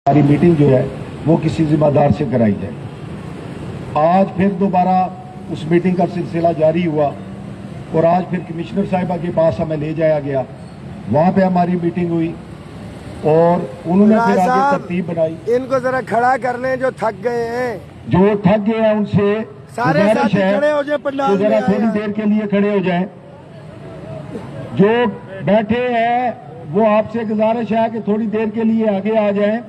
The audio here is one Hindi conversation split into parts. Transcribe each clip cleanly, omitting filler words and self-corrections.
हमारी मीटिंग जो है वो किसी जिम्मेदार से कराई जाए। आज फिर दोबारा उस मीटिंग का सिलसिला जारी हुआ और आज फिर कमिश्नर साहिबा के पास हमें ले जाया गया। वहां पे हमारी मीटिंग हुई और उन्होंने फिर आगे तरतीब बनाई। इनको जरा खड़ा कर लें जो थक गए हैं, जो थक गए हैं उनसे सारे साथी खड़े हो जाए, पंडाल तो जरा थोड़ी देर के लिए खड़े हो जाएं। जो बैठे हैं वो आपसे गुजारिश है कि थोड़ी देर के लिए आगे आ जाएं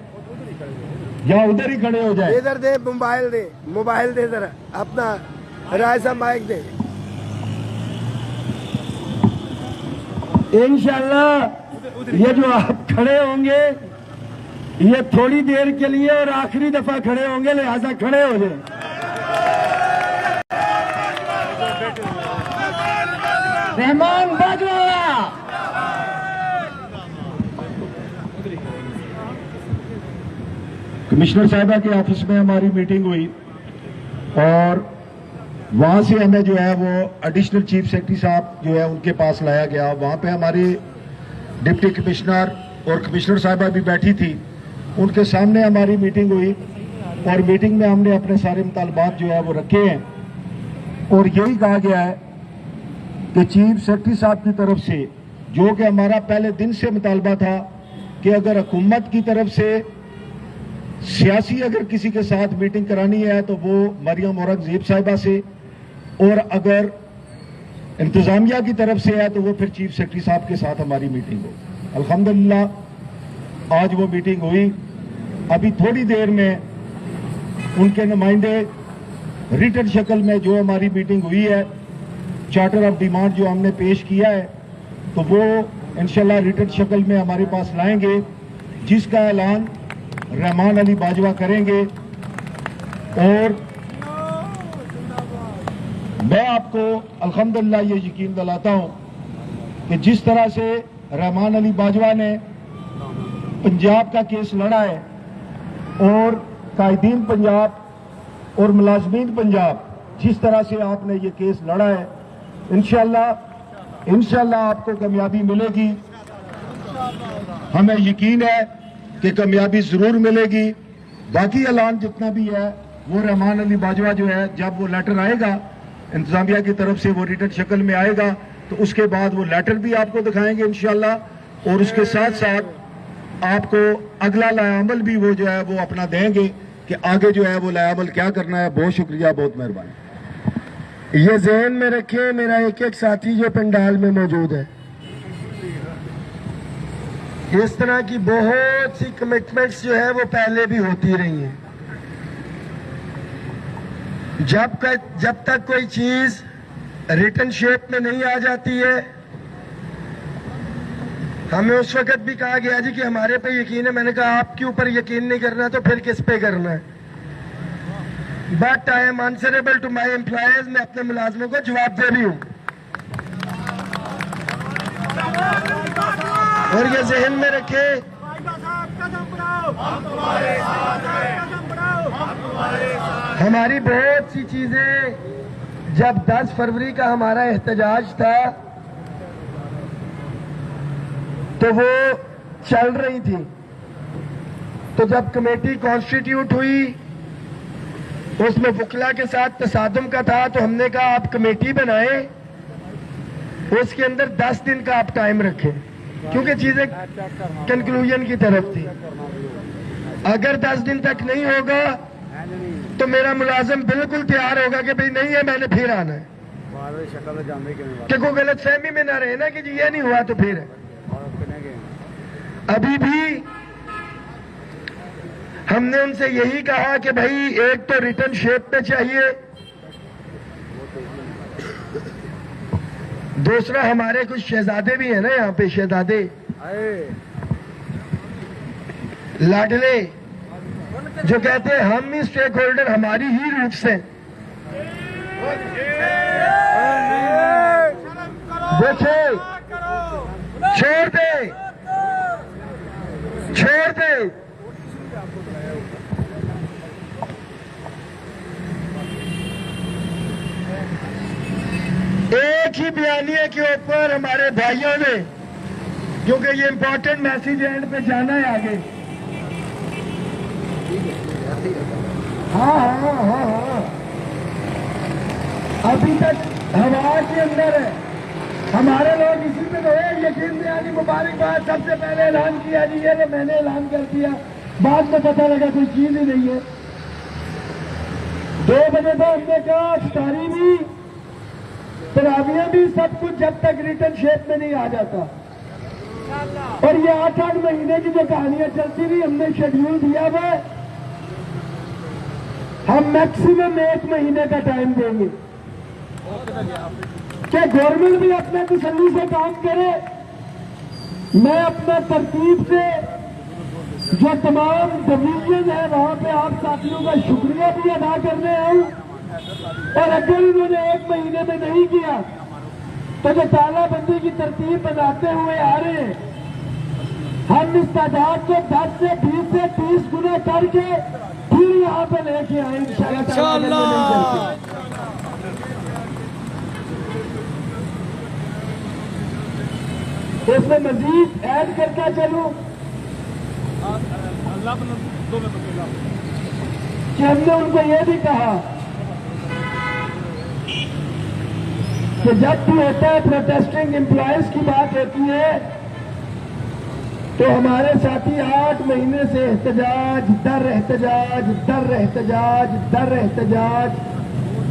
या उधर ही खड़े हो जाए। इधर दे मोबाइल दे जरा अपना राय सा माइक दे। इंशाल्लाह ये जो आप खड़े होंगे ये थोड़ी देर के लिए और आखिरी दफा खड़े होंगे, लिहाजा खड़े हो जाए। रहमान बाजवा। कमिश्नर साहिबा के ऑफिस में हमारी मीटिंग हुई और वहां से हमें जो है वो एडिशनल चीफ सेक्रेटरी साहब जो है उनके पास लाया गया। वहां पे हमारी डिप्टी कमिश्नर और कमिश्नर साहिबा भी बैठी थी, उनके सामने हमारी मीटिंग हुई और मीटिंग में हमने अपने सारे मुतालबात जो है वो रखे हैं और यही कहा गया है कि चीफ सेक्रेटरी साहब की तरफ से जो कि हमारा पहले दिन से मुतालबा था कि अगर हुकूमत की तरफ से सियासी अगर किसी के साथ मीटिंग करानी है तो वो मरियम औरंगजेब साहिबा से, और अगर इंतजामिया की तरफ से है तो वो फिर चीफ सेक्रेटरी साहब के साथ हमारी मीटिंग हो। अल्हम्दुलिल्लाह आज वो मीटिंग हुई। अभी थोड़ी देर में उनके नुमाइंदे रिटन शक्ल में जो हमारी मीटिंग हुई है, चार्टर ऑफ डिमांड जो हमने पेश किया है, तो वो इंशाल्लाह रिटन शक्ल में हमारे पास लाएंगे, जिसका ऐलान रहमान अली बाजवा करेंगे। और मैं आपको अल्हम्दुलिल्लाह ये यकीन दिलाता हूं कि जिस तरह से रहमान अली बाजवा ने पंजाब का केस लड़ा है और कायदीन पंजाब और मुलाजमीन पंजाब, जिस तरह से आपने ये केस लड़ा है, इंशाल्लाह आपको कामयाबी मिलेगी। हमें यकीन है कि कामयाबी जरूर मिलेगी। बाकी ऐलान जितना भी है वो रहमान अली बाजवा जो है, जब वो लेटर आएगा इंतजामिया की तरफ से, वो रिटन शक्ल में आएगा तो उसके बाद वो लेटर भी आपको दिखाएंगे इंशाल्लाह, और उसके साथ साथ आपको अगला लायामल भी वो जो है वो अपना देंगे कि आगे जो है वो लायामल क्या करना है। बहुत शुक्रिया, बहुत मेहरबानी। ये जहन में रखे मेरा एक एक साथी जो पंडाल में मौजूद है, इस तरह की बहुत सी कमिटमेंट्स जो है वो पहले भी होती रही हैं। जब तक कोई चीज रिटन शेप में नहीं आ जाती है, हमें उस वक्त भी कहा गया जी कि हमारे पे यकीन है। मैंने कहा आपके ऊपर यकीन नहीं करना तो फिर किस पे करना है। But I am answerable to my employees. मैं अपने मुलाजमों को जवाब दे रही हूं और ये जहन में रखे हमारी बहुत सी चीजें, जब 10 फरवरी का हमारा एहतजाज था तो वो चल रही थी, तो जब कमेटी कॉन्स्टिट्यूट हुई उसमें वकला के साथ तसादुम का था, तो हमने कहा आप कमेटी बनाएं, उसके अंदर 10 दिन का आप टाइम रखें, क्योंकि चीजें कंक्लूजन की तरफ थी। अगर 10 दिन तक नहीं होगा तो मेरा मुलाजिम बिल्कुल तैयार होगा कि भाई नहीं है, मैंने फिर आना है, कि कोई गलत फहमी में ना रहे ना कि जी ये नहीं हुआ तो फिर। अभी भी हमने उनसे यही कहा कि भाई एक तो रिटर्न शेप में चाहिए, दूसरा हमारे कुछ शहजादे भी हैं ना यहाँ पे, शहजादे लाडले, जो कहते हैं हम ही स्टेक होल्डर, हमारी ही रूट्स हैं। देखो छोड़ दे एक ही बयानिए के ऊपर हमारे भाइयों ने, क्योंकि ये इंपॉर्टेंट मैसेज एंड पे जाना है आगे, हाँ हाँ हाँ हाँ, अभी तक हवा के अंदर है। हमारे लोग इसी पे रहे, यकीन दयानी मुबारकबाद। सबसे पहले ऐलान किया जी, ये मैंने ऐलान कर दिया, बाद में पता लगा कोई चीज ही नहीं है। 2 बजे तो हमने कहा इफ्तारी भी, तरावियां भी, सब कुछ जब तक रिटर्न शेप में नहीं आ जाता। और ये 8-8 महीने की जो कहानियां चलती रही, हमने शेड्यूल दिया हुआ, हम मैक्सिमम 1 महीने का टाइम देंगे कि गवर्नमेंट भी अपना तसल्ली से काम करे। मैं अपना तरतीब से जो तमाम डिवीजन है वहां पे आप साथियों का शुक्रिया भी अदा करने आऊं। और अगर इन्होंने 1 महीने में नहीं किया तो जो तालाबंदी की तरतीब बनाते हुए आ रहे हैं, हम इस तादाद को 10 से 20 से 30 गुना करके फिर यहाँ पे लेके आए इंशाअल्लाह। इसमें मजीद ऐड करता चलूं कि हमने उनको ये भी कहा कि जब भी होता है प्रोटेस्टिंग एम्प्लॉयज की बात होती है तो हमारे साथी 8 महीने से एहतजाज दर एहतजाज दर एहतजाज दर एहतजाज,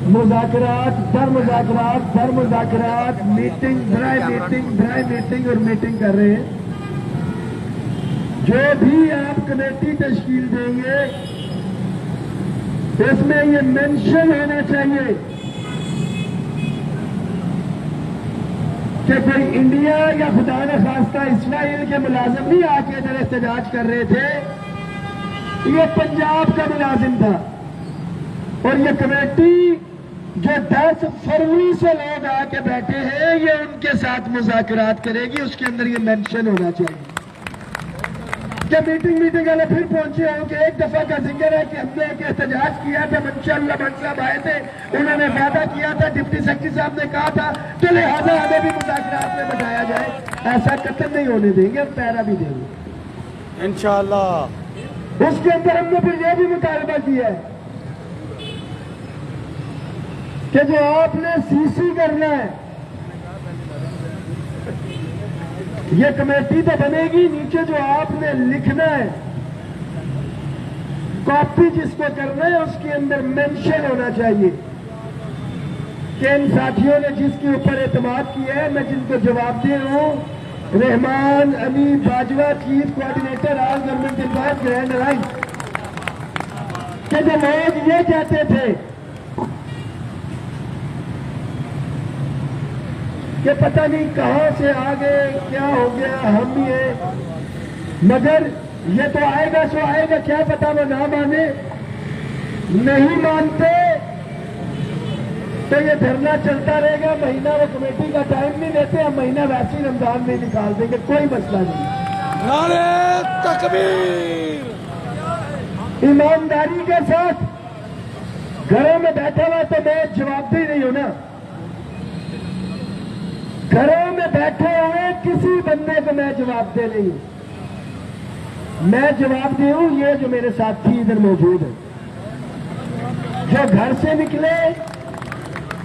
मुज़ाकरात दर मुज़ाकरात दर मुज़ाकरात, मीटिंग ड्राई मीटिंग और मीटिंग कर रहे हैं। जो भी आप कमेटी तश्कील देंगे इसमें ये मेंशन होना चाहिए कि कोई इंडिया या खुदा न खास्ता इस्राइल के मुलाजिम नहीं आके इधर एहतजाज कर रहे थे, ये पंजाब का मुलाजिम था। और ये कमेटी जो 10 फरवरी से लोग आके बैठे हैं, ये उनके साथ मुज़ाकरात करेगी। उसके अंदर ये मेंशन होना चाहिए कि मीटिंग वाले फिर पहुंचे हों कि एक दफा का जिक्र है कि हमने एक एहतजाज किया था, मंशाअल्लाह मन साहब आए थे, उन्होंने वादा किया था, डिप्टी सेक्रेटरी साहब ने कहा था, तो लिहाजा हमें भी मुज़ाकरात में बताया जाए। ऐसा कतल नहीं होने देंगे, हम पैरा भी देंगे इंशाअल्लाह। उसके अंदर हमने फिर यह भी मुतालबा किया है कि जो आपने सीसी करना है, ये कमेटी तो बनेगी, नीचे जो आपने लिखना है, कॉपी जिसको करना है, उसके अंदर मेंशन होना चाहिए कि इन साथियों ने जिसके ऊपर एतमाद किया है, मैं जिनको जवाब दे रहा हूं, Rahman Ali Bajwa, chief coordinator all government employees grand line, कि जो लोग ये कहते थे कि पता नहीं कहां से आ गए, क्या हो गया, हम ही है, मगर ये तो आएगा सो आएगा, क्या पता वो ना माने। नहीं मानते तो ये धरना चलता रहेगा, महीना वो कमेटी का टाइम नहीं लेते, हम महीना वैसे ही रमजान में निकाल देंगे, कोई मसला नहीं। नारे तकबीर। ईमानदारी के साथ घरों में बैठा हुआ तो मैं जवाबदेही नहीं हूं ना। घरों में बैठे हुए किसी बंदे को मैं जवाबदेह नहीं हूं। मैं जवाबदेह हूं ये जो मेरे साथी इधर मौजूद है, जो घर से निकले,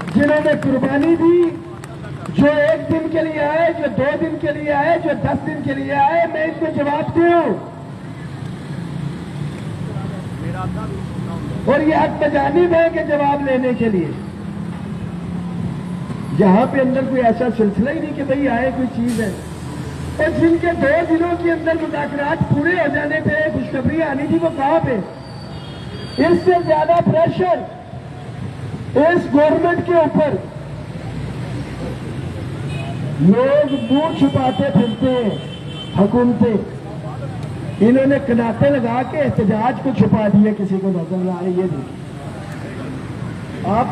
जिन्होंने कुर्बानी दी, जो 1 दिन के लिए आए, जो 2 दिन के लिए आए, जो 10 दिन के लिए आए, मैं इनको जवाबदेह हूं। और ये हक बजानिब है कि जवाब लेने के लिए, जहां पे अंदर कोई ऐसा सिलसिला ही नहीं कि भाई आए कोई चीज है। और जिनके 2 दिनों के अंदर मुज़ाकरात पूरे हो जाने थे, खुशखबरी आनी थी, वो कहां पे? इससे ज्यादा प्रेशर इस गवर्नमेंट के ऊपर लोग मुंह छुपाते फिरते हैं। हुकूमतें इन्होंने कनाते लगा के एहतजाज को छुपा दिया, किसी को नजर ना आए। ये देखिए आप